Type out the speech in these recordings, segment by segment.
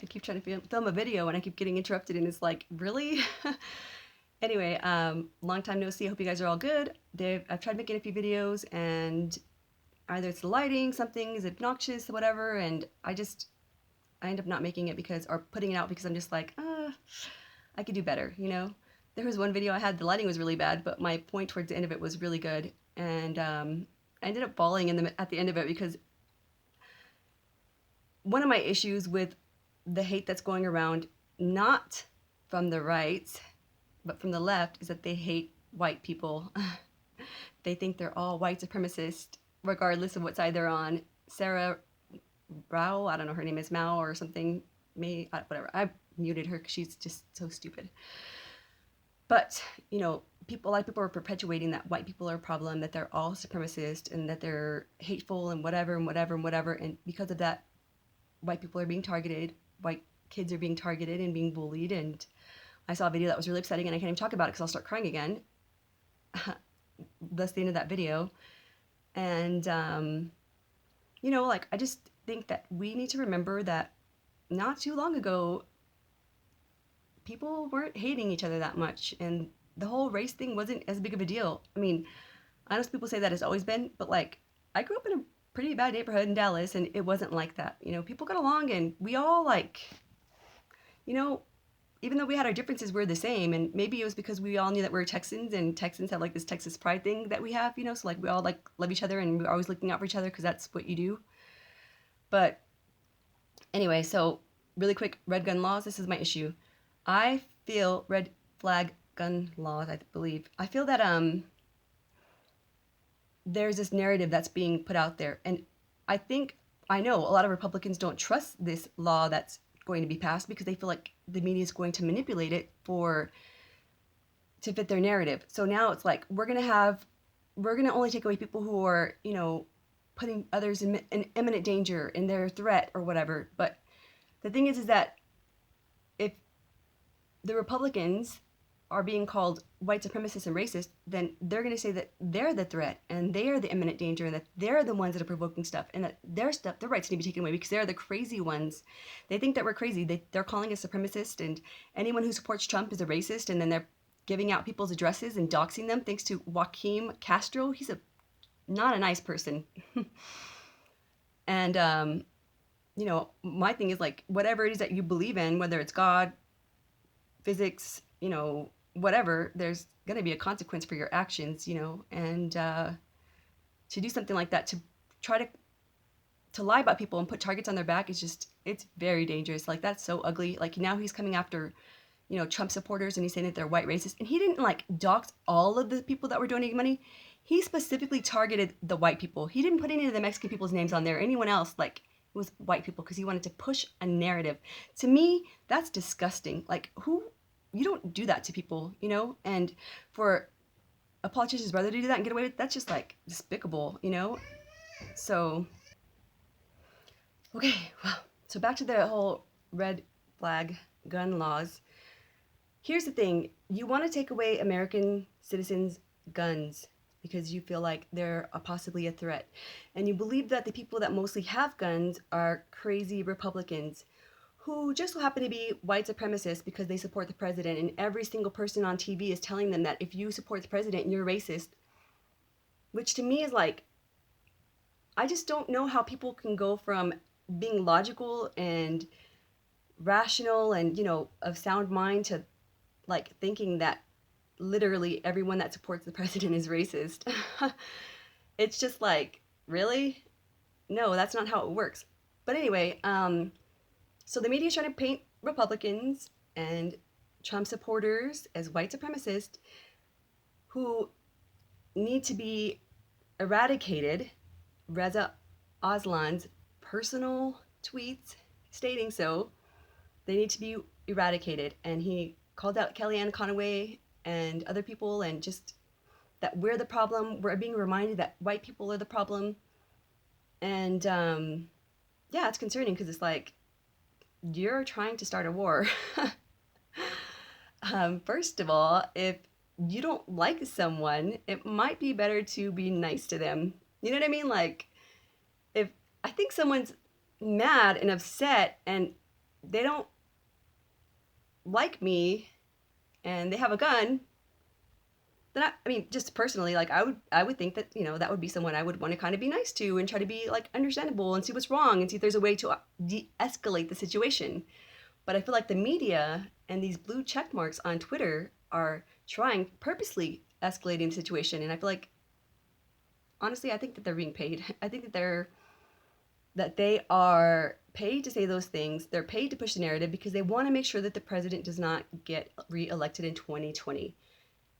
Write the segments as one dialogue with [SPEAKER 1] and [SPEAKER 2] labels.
[SPEAKER 1] I keep trying to film a video and I keep getting interrupted, and it's like, really? Anyway, long time no see. I hope you guys are all good. I've tried making a few videos, and either it's the lighting, something is obnoxious, whatever, and I end up not making it or putting it out because I'm just like, I could do better, you know? There was one video I had, the lighting was really bad, but my point towards the end of it was really good. And I ended up bawling at the end of it because one of my issues with the hate that's going around, not from the right, but from the left, is that they hate white people. They think they're all white supremacist, regardless of what side they're on. Sarah Rao, I don't know, her name is Mao or something, whatever. I muted her because she's just so stupid. But, you know, a lot of people are perpetuating that white people are a problem, that they're all supremacist, and that they're hateful and whatever and whatever and whatever. And because of that, white people are being targeted, white kids are being targeted and being bullied. And I saw a video that was really upsetting, and I can't even talk about it because I'll start crying again. That's the end of that video. And, you know, like, I just think that we need to remember that not too long ago, people weren't hating each other that much, and the whole race thing wasn't as big of a deal. I mean, I know people say that it's always been, but like, I grew up in a pretty bad neighborhood in Dallas, and it wasn't like that. You know, people got along, and we all like, you know, even though we had our differences, we're the same. And maybe it was because we all knew that we were Texans, and Texans have like this Texas pride thing that we have, you know, so like we all like love each other, and we're always looking out for each other because that's what you do. But anyway, so really quick, red gun laws, this is my issue. I feel red flag gun laws, I believe. I feel that there's this narrative that's being put out there, and I know a lot of Republicans don't trust this law that's going to be passed because they feel like the media is going to manipulate it to fit their narrative. So now it's like we're gonna only take away people who are, you know, putting others in imminent danger, in their threat or whatever. But the thing is that if the Republicans are being called white supremacists and racist, then they're going to say that they're the threat and they are the imminent danger, and that they're the ones that are provoking stuff, and that their rights need to be taken away because they're the crazy ones. They think that we're crazy. They're calling us supremacist, and anyone who supports Trump is a racist, and then they're giving out people's addresses and doxing them thanks to Joaquin Castro. He's not a nice person. And, you know, my thing is like, whatever it is that you believe in, whether it's God, physics, you know, whatever, there's going to be a consequence for your actions, you know. And to do something like that, to try to lie about people and put targets on their back, it's very dangerous. Like, that's so ugly. Like, now he's coming after, you know, Trump supporters, and he's saying that they're white racist. And he didn't like dox all of the people that were donating money. He specifically targeted the white people. He didn't put any of the Mexican people's names on there. Anyone else, like, it was white people, because he wanted to push a narrative. To me, that's disgusting. Like, you don't do that to people, you know? And for a politician's brother to do that and get away with it, that's just like despicable, you know? So, okay, well, so back to the whole red flag gun laws. Here's the thing, you want to take away American citizens' guns because you feel like they're possibly a threat. And you believe that the people that mostly have guns are crazy Republicans who just so happen to be white supremacists because they support the president. And every single person on TV is telling them that if you support the president, you're racist. Which to me is like, I just don't know how people can go from being logical and rational and, you know, of sound mind to like thinking that literally everyone that supports the president is racist. It's just like, really? No, that's not how it works. But anyway, so the media is trying to paint Republicans and Trump supporters as white supremacists who need to be eradicated. Reza Aslan's personal tweets stating so. They need to be eradicated. And he called out Kellyanne Conway and other people, and just that we're the problem. We're being reminded that white people are the problem. And yeah, it's concerning because it's like, you're trying to start a war. First of all, if you don't like someone, it might be better to be nice to them. You know what I mean? Like, if I think someone's mad and upset and they don't like me and they have a gun, then I mean, just personally, like I would think that that would be someone I would want to kind of be nice to and try to be like understandable and see what's wrong and see if there's a way to de-escalate the situation. But I feel like the media and these blue check marks on Twitter are trying purposely escalating the situation, and I feel like honestly, I think that they're being paid. I think that they are paid to say those things. They're paid to push the narrative because they want to make sure that the president does not get reelected in 2020.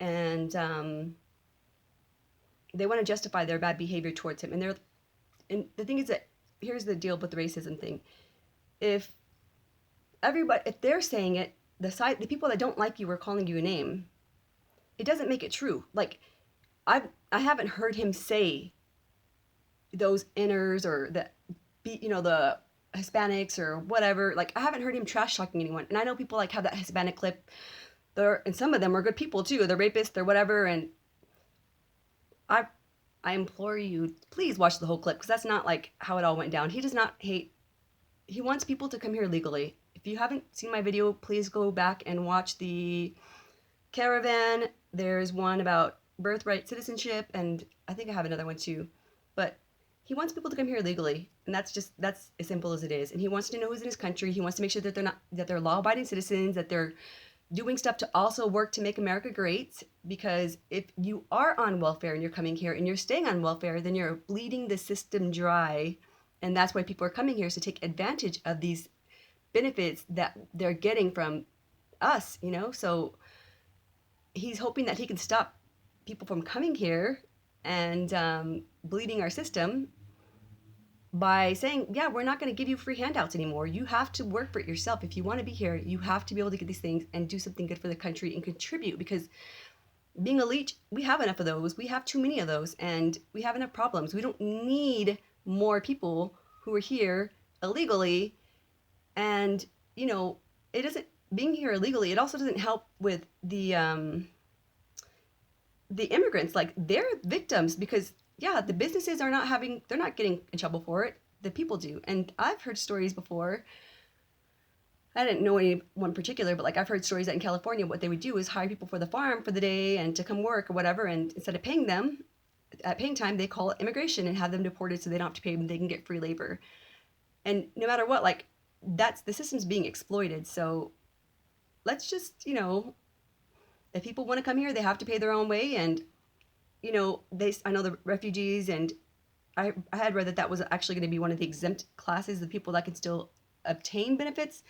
[SPEAKER 1] And they want to justify their bad behavior towards him. And the thing is that here's the deal with the racism thing. If if they're saying it, the people that don't like you are calling you a name, it doesn't make it true. Like I haven't heard him say those inners or the Hispanics or whatever. Like I haven't heard him trash talking anyone. And I know people like have that Hispanic clip. And some of them are good people too. They're rapists, they're whatever. And I I implore you, please watch the whole clip because that's not like how it all went down. He does not hate. He wants people to come here legally. If you haven't seen my video, please go back and watch the caravan. There's one about birthright citizenship, and I think I have another one too. But he wants people to come here legally, and that's as simple as it is. And he wants to know who's in his country. He wants to make sure that they're law-abiding citizens, that they're doing stuff to also work to make America great. Because if you are on welfare and you're coming here and you're staying on welfare, then you're bleeding the system dry, and that's why people are coming here is to take advantage of these benefits that they're getting from us. So he's hoping that he can stop people from coming here and bleeding our system by saying, yeah, we're not going to give you free handouts anymore. You have to work for it yourself. If you want to be here, you have to be able to get these things and do something good for the country and contribute, because being a leech, we have enough of those. We have too many of those, and we have enough problems. We don't need more people who are here illegally. And, it doesn't, being here illegally, it also doesn't help with the immigrants. Like, they're victims because, yeah, the businesses they're not getting in trouble for it. The people do. And I've heard stories before. I didn't know anyone particular, but like I've heard stories that in California, what they would do is hire people for the farm for the day and to come work or whatever. And instead of paying them at paying time, they call immigration and have them deported so they don't have to pay them. They can get free labor. And no matter what, like the system's being exploited. So let's just, if people want to come here, they have to pay their own way. And, I know the refugees, and I had read that was actually going to be one of the exempt classes, the people that can still obtain benefits.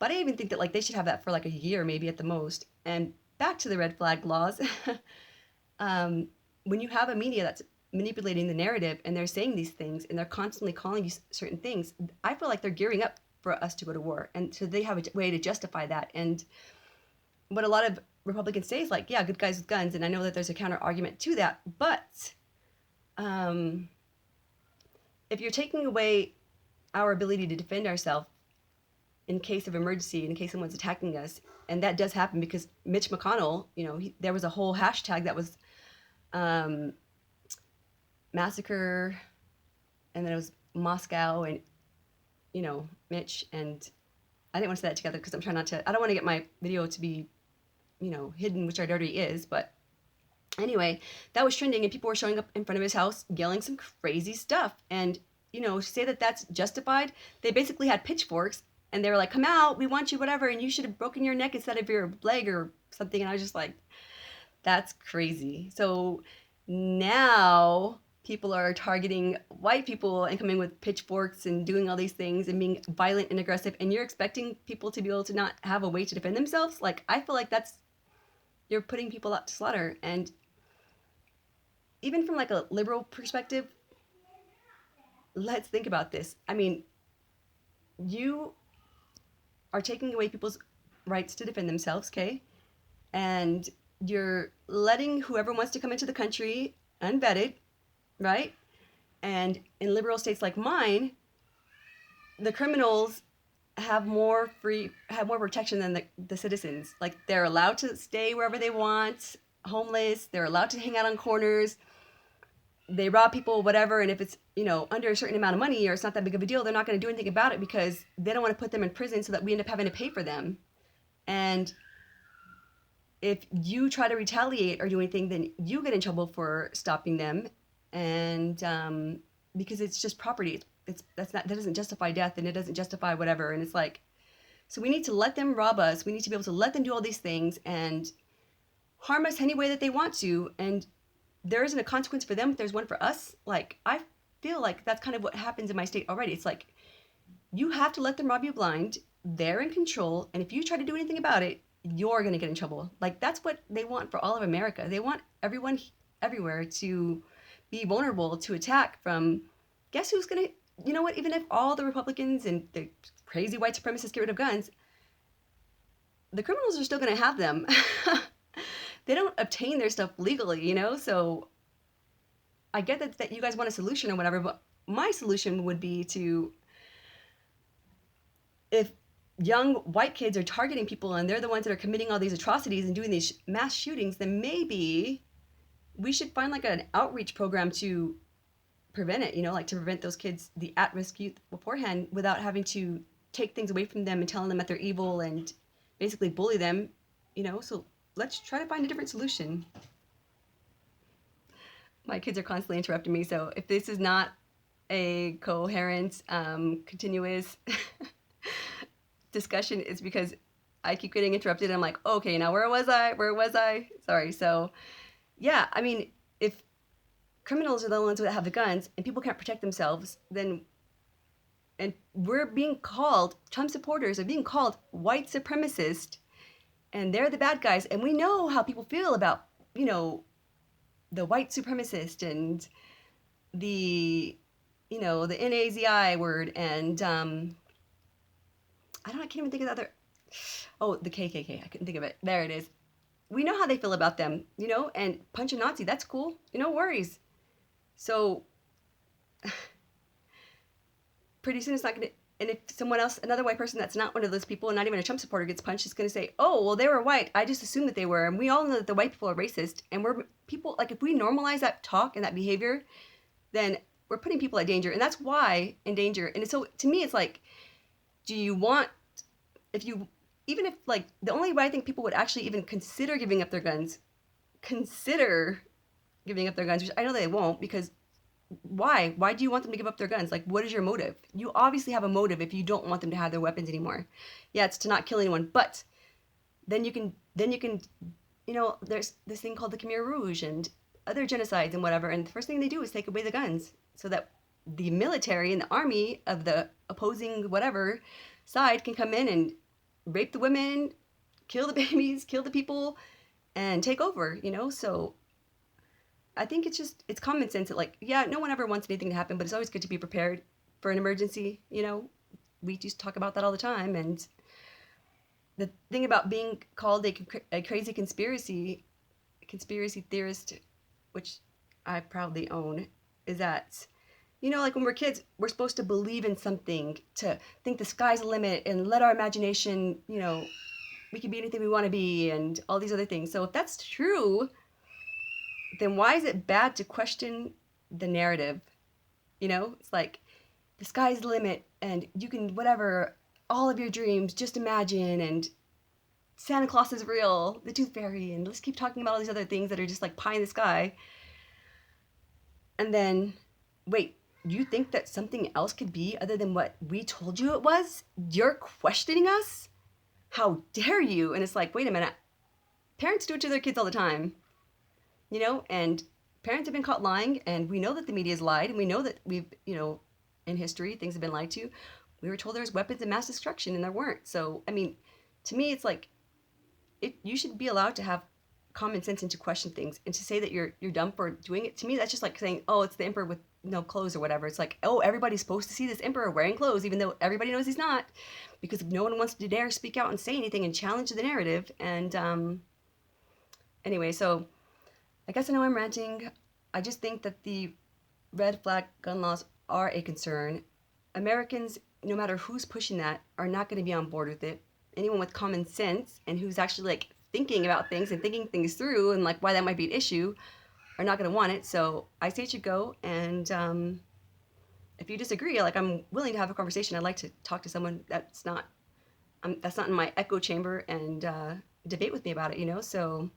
[SPEAKER 1] But I even think that like they should have that for like a year, maybe at the most. And back to the red flag laws. When you have a media that's manipulating the narrative and they're saying these things and they're constantly calling you certain things, I feel like they're gearing up for us to go to war. And so they have a way to justify that. And what a lot of Republicans say is like, yeah, good guys with guns. And I know that there's a counter argument to that. But if you're taking away our ability to defend ourselves in case of emergency, in case someone's attacking us, and that does happen because Mitch McConnell, there was a whole hashtag that was massacre, and then it was Moscow, and Mitch, and I didn't want to say that together because I don't want to get my video to be hidden, which it already is. But anyway, that was trending and people were showing up in front of his house yelling some crazy stuff. And to say that that's justified, they basically had pitchforks and they were like, come out, we want you, whatever, and you should have broken your neck instead of your leg or something. And I was just like, that's crazy. So now people are targeting white people and coming with pitchforks and doing all these things and being violent and aggressive, and you're expecting people to be able to not have a way to defend themselves. Like, I feel like you're putting people out to slaughter. And even from like a liberal perspective, let's think about this. I mean, you are taking away people's rights to defend themselves, okay? And you're letting whoever wants to come into the country unvetted, right? And in liberal states like mine, the criminals have more protection than the citizens. Like, they're allowed to stay wherever they want, homeless, they're allowed to hang out on corners. they rob people, whatever, and if it's, under a certain amount of money or it's not that big of a deal, they're not going to do anything about it because they don't want to put them in prison so that we end up having to pay for them. And if you try to retaliate or do anything, then you get in trouble for stopping them, and because it's just property. That doesn't justify death, and it doesn't justify whatever. And it's like, so we need to let them rob us. We need to be able to let them do all these things and harm us any way that they want to, and there isn't a consequence for them if there's one for us. Like, I feel like that's kind of what happens in my state already. It's like, you have to let them rob you blind. They're in control, and if you try to do anything about it, you're going to get in trouble. Like, that's what they want for all of America. They want everyone everywhere to be vulnerable to attack from, guess who's going to, you know what, even if all the Republicans and the crazy white supremacists get rid of guns, the criminals are still going to have them. They don't obtain their stuff legally, so I get that you guys want a solution or whatever, but my solution would be to, if young white kids are targeting people and they're the ones that are committing all these atrocities and doing these mass shootings, then maybe we should find like an outreach program to prevent it, like to prevent those kids, the at-risk youth, beforehand, without having to take things away from them and telling them that they're evil and basically bully them, so let's try to find a different solution. My kids are constantly interrupting me, so if this is not a coherent, continuous discussion, it's because I keep getting interrupted. I'm like, okay, now where was I? Sorry. So, yeah, I mean, if criminals are the ones that have the guns and people can't protect themselves, then, and we're being called, Trump supporters are being called white supremacist, and they're the bad guys, and we know how people feel about, the white supremacist and the, the NAZI word, and I can't even think of the other, the KKK, I couldn't think of it. There it is. We know how they feel about them, and punch a Nazi, that's cool, no worries. So pretty soon it's not going to, and if someone else, another white person that's not one of those people and not even a Trump supporter gets punched, is going to say, oh, well, they were white. I just assumed that they were. And we all know that the white people are racist. And we're people, like, if we normalize that talk and that behavior, then we're putting people at danger. And that's why in danger. And so to me, it's like, do you want, even if, like, the only way I think people would actually even consider giving up their guns, which I know they won't, because why? Why do you want them to give up their guns? Like, what is your motive? You obviously have a motive if you don't want them to have their weapons anymore. Yeah, it's to not kill anyone, but then you can, there's this thing called the Khmer Rouge and other genocides and whatever, and the first thing they do is take away the guns so that the military and the army of the opposing whatever side can come in and rape the women, kill the babies, kill the people, and take over, so I think it's common sense that, like, yeah, no one ever wants anything to happen, but it's always good to be prepared for an emergency, we just talk about that all the time. And the thing about being called a crazy conspiracy theorist, which I proudly own, is that, like when we're kids, we're supposed to believe in something, to think the sky's the limit and let our imagination, we can be anything we want to be and all these other things. So if that's true, then why is it bad to question the narrative? It's like, the sky's the limit and you can, whatever, all of your dreams, just imagine, and Santa Claus is real, the Tooth Fairy, and let's keep talking about all these other things that are just like pie in the sky. And then, wait, you think that something else could be other than what we told you it was? You're questioning us? How dare you? And it's like, wait a minute. Parents do it to their kids all the time. And parents have been caught lying, and we know that the media's lied, and we know that we've, in history, things have been lied to. We were told there's weapons of mass destruction, and there weren't. So, I mean, to me, it's like, you should be allowed to have common sense and to question things, and to say that you're dumb for doing it. To me, that's just like saying, oh, it's the emperor with no clothes or whatever. It's like, oh, everybody's supposed to see this emperor wearing clothes, even though everybody knows he's not, because no one wants to dare speak out and say anything and challenge the narrative. And anyway, so I guess I know I'm ranting. I just think that the red flag gun laws are a concern. Americans, no matter who's pushing that, are not going to be on board with it. Anyone with common sense and who's actually, like, thinking about things and thinking things through and, like, why that might be an issue are not going to want it. So I say it should go. And if you disagree, like, I'm willing to have a conversation. I'd like to talk to someone that's not in my echo chamber and debate with me about it, you know? So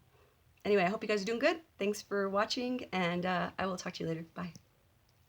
[SPEAKER 1] anyway, I hope you guys are doing good. Thanks for watching, and I will talk to you later. Bye.